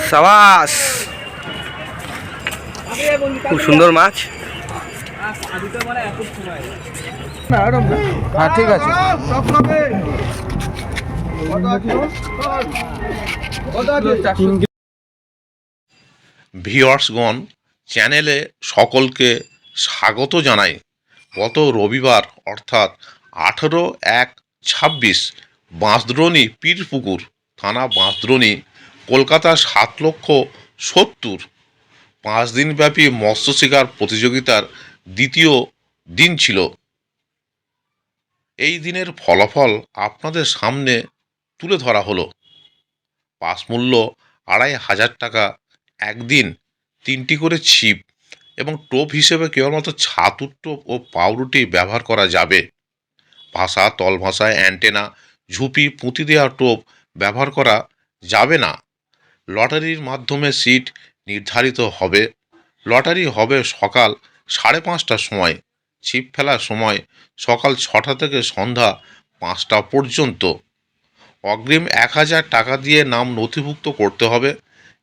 সাবাস, খুব সুন্দর মাছ। হ্যাঁ ঠিক আছে। ভিউয়ার্সগণ, চ্যানেলে সকলকে স্বাগত জানাই। গত রবিবার অর্থাৎ 18/1/26 বাঁশদ্রোণী পীরপুকুর থানা বাঁশদ্রোণী, কলকাতা 7,70,000 5 দিনব্যাপী মৎস্য শিকার প্রতিযোগিতার দ্বিতীয় দিন ছিল। এই দিনের ফলাফল আপনাদের সামনে তুলে ধরা হলো। পাস মূল্য 2,500 টাকা, একদিন 3টি করে ছিপ এবং টোপ হিসেবে কেবলমাত্র ছাতুর টোপ ও পাউরুটি ব্যবহার করা যাবে। ভাষা, তল ভাষায় অ্যান্টেনা, ঝুপি, পুঁতি দেওয়া টোপ ব্যবহার করা যাবে না। লটারির মাধ্যমে সিট নির্ধারিত হবে। লটারি হবে সকাল 5:30টার সময়। ছিপ ফেলার সময় সকাল 6টা থেকে সন্ধ্যা 5টা পর্যন্ত। অগ্রিম 1,000 টাকা দিয়ে নাম নথিভুক্ত করতে হবে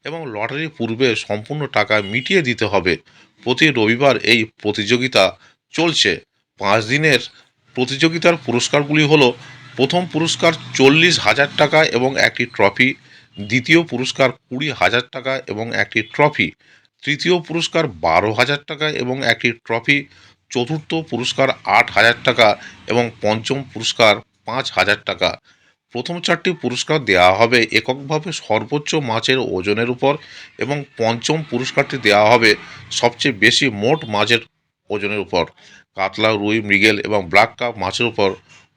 এবং লটারির পূর্বে সম্পূর্ণ টাকা মিটিয়ে দিতে হবে। প্রতি রবিবার এই প্রতিযোগিতা চলছে। 5 দিনের প্রতিযোগিতার পুরস্কারগুলি হলো: প্রথম পুরস্কার 40,000 টাকা এবং একটি ট্রফি, দ্বিতীয় পুরস্কার 20,000 টাকা এবং একটি ট্রফি, তৃতীয় পুরস্কার 12,000 টাকা এবং একটি ট্রফি, চতুর্থ পুরস্কার 8,000 টাকা এবং পঞ্চম পুরস্কার 5,000 টাকা। প্রথম 4টি পুরস্কার দেওয়া হবে এককভাবে সর্বোচ্চ মাছের ওজনের উপর এবং পঞ্চম পুরস্কারটি দেওয়া হবে সবচেয়ে বেশি মোট মাছের ওজনের উপর। কাতলা, রুই, মৃগেল এবং ব্ল্যাক কাপ মাছের উপর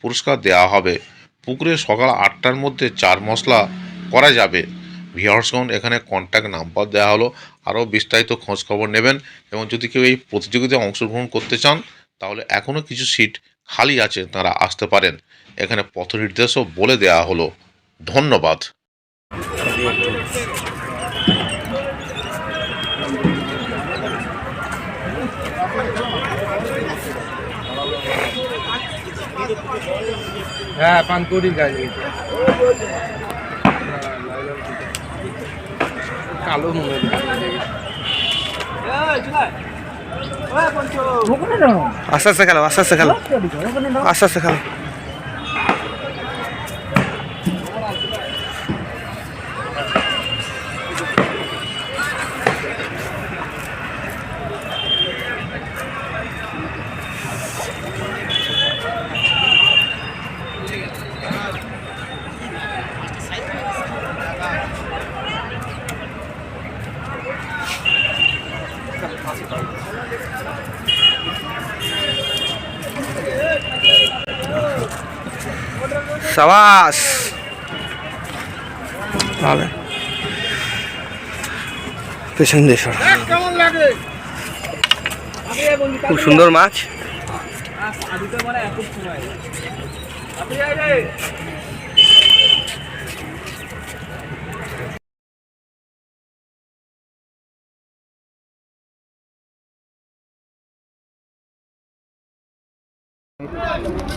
পুরস্কার দেওয়া হবে। পুকুরে সকাল 8টার মধ্যে 4 মশলা করা যাবে। ভিউয়ার্সগণ, এখানে কন্ট্যাক্ট নাম্বার দেওয়া হলো। আরও বিস্তারিত খোঁজ খবর নেবেন এবং যদি কেউ এই প্রতিযোগিতায় অংশগ্রহণ করতে চান তাহলে এখনও কিছু সিট খালি আছে, তারা আসতে পারেন। এখানে পথ নির্দেশও বলে দেওয়া হলো। ধন্যবাদ। হ্যাঁ পানকুড়ির গাছ কালো মনে আস্তে আস্তে খেলো, আস্তে আস্তে খেলো, আস্তে আস্তে খেলো। সাবাস, ভালো। পেছন দিয়ে সর। খুব সুন্দর মাছ।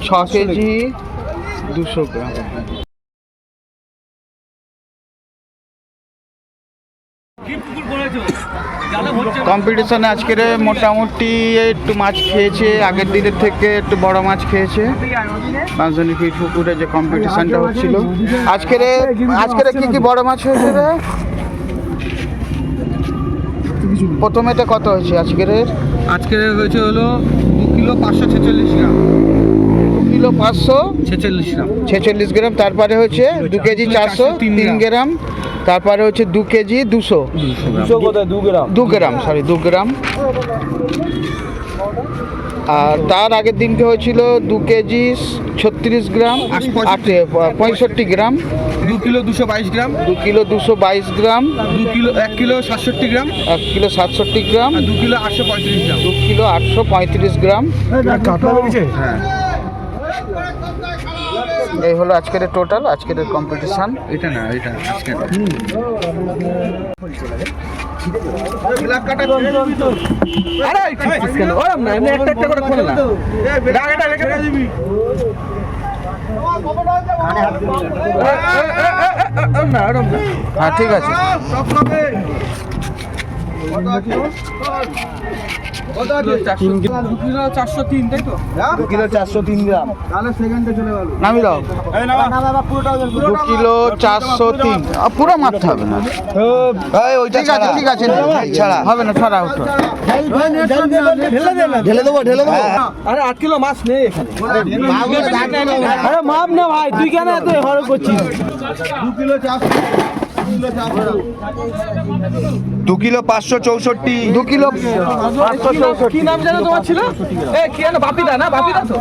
ছ কেজি 200 গ্রাম। কম্পিটিশনে আজকের মোটামুটি একটু মাছ খেয়েছে, আগের দিনের থেকে একটু বড় মাছ খেয়েছে। বাঁশদ্রোণী পুকুরে যে কম্পিটিশনটা হচ্ছিল আজকের কি কি বড় মাছ হয়েছে রে? প্রথমেটা কত হয়েছে আজকের হয়েছে হলো 2 কিলো 546 গ্রাম। 2 কিলো 546 গ্রাম। 46 গ্রাম। তারপরে হচ্ছে 2 কেজি 403 গ্রাম। তারপরে হচ্ছে 2 কেজি 200 গ্রাম, সরি 2 গ্রাম। আর তার আগের দিনকে হয়েছিল 2 কেজি 36 গ্রাম, 65 গ্রাম। 2 কিলো 222 গ্রাম। 2 কিলো 222 গ্রাম। 1 কিলো 67 গ্রাম। 1 কিলো 67 গ্রাম। 2 কিলো 835 গ্রাম। 2 কিলো 835 গ্রাম। হ্যাঁ, এই হলো আজকের টোটাল, আজকের কম্পিটিশন। এটা না, এটা আজকে হ্যাঁ ঠিক আছে। নামি দাও 2 কিলো 403 পুরো মারতে হবে না। ঠিক আছে ঠিক আছে, হবে না, ছাড়া ওঠো। ঢেলে দেবো আরে 8 কিলো মাছ নেই এখানে। আরে মাপ না ভাই, তুই কেন এত হরক করছিস? 2 কিলো 564, 2 কিলো কি নাম জানো তোমার ছিল? এ কি জানো, বাপিদা না? বাপিদা তো?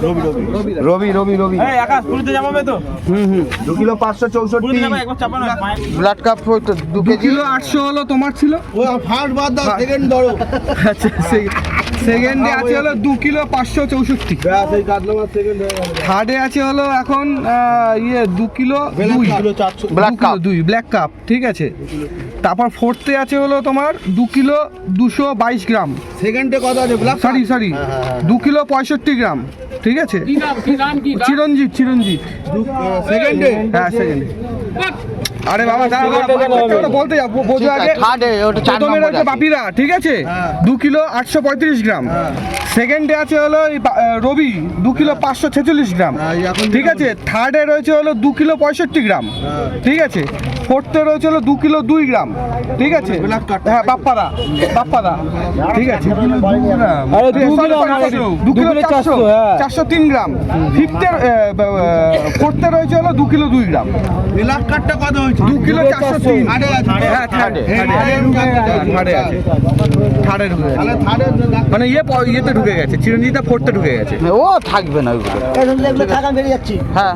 রবি রবি রবি। এই আকাশ পুরিতে যাবে তো? 2 কিলো 564, একবার চাপা না। Blood carp 2 KG. 800 হলো তোমার ছিল। ফার্স্ট বাদ দাও, সেকেন্ড ধরো। আচ্ছা সেকেন্ডে আছে হলো 2 কিলো 564। সেই কাতলা মাছ সেকেন্ড হয়ে গেল। থার্ডে আছে হলো এখন 2 kilo 2 black cup 2 black cup, ঠিক আছে। তারপর ফোর্থে আছে হলো তোমার 2 কিলো 222 গ্রাম, সেকেন্ডে কত আছে ব্ল্যাক? সরি 2 কিলো 65 গ্রাম, ঠিক আছে। চিরঞ্জিত সেকেন্ডে হ্যাঁ সেকেন্ডে। আরে বাবা দাঁড়া, বলতে যাও, বোঝো আগে। থার্ডে ওটা 4 প্রথমে নম্বর রয়েছে বাপিরা, ঠিক আছে, 2 কিলো 835 গ্রাম। সেকেন্ডে আছে হলো রবি 2 কিলো 546 গ্রাম, ঠিক আছে। থার্ডে রয়েছে হলো 2 কিলো 65 গ্রাম, ঠিক আছে। ফোর্থে রয়েছে হলো 2 কিলো 2 গ্রাম, ঠিক আছে। হ্যাঁ বাপ্পাদা, ঠিক আছে। আরে 2 কিলো 2 কিলো 403 গ্রাম। ফিফথে ফোর্থে রয়েছে হলো 2 কিলো 2 গ্রাম। ব্ল্যাক কাটটা কত হয়েছে? 2 কিলো 403। হ্যাঁ থার্ডে আছে, থার্ডে ঢুকে গেছে। মানে ইয়েতে ঢুকে গেছে, চিরঞ্জিতা ফোর্থে ঢুকে গেছে। ও থাকবে না ওইগুলো। থাকা বেরিয়ে যাচ্ছি। হ্যাঁ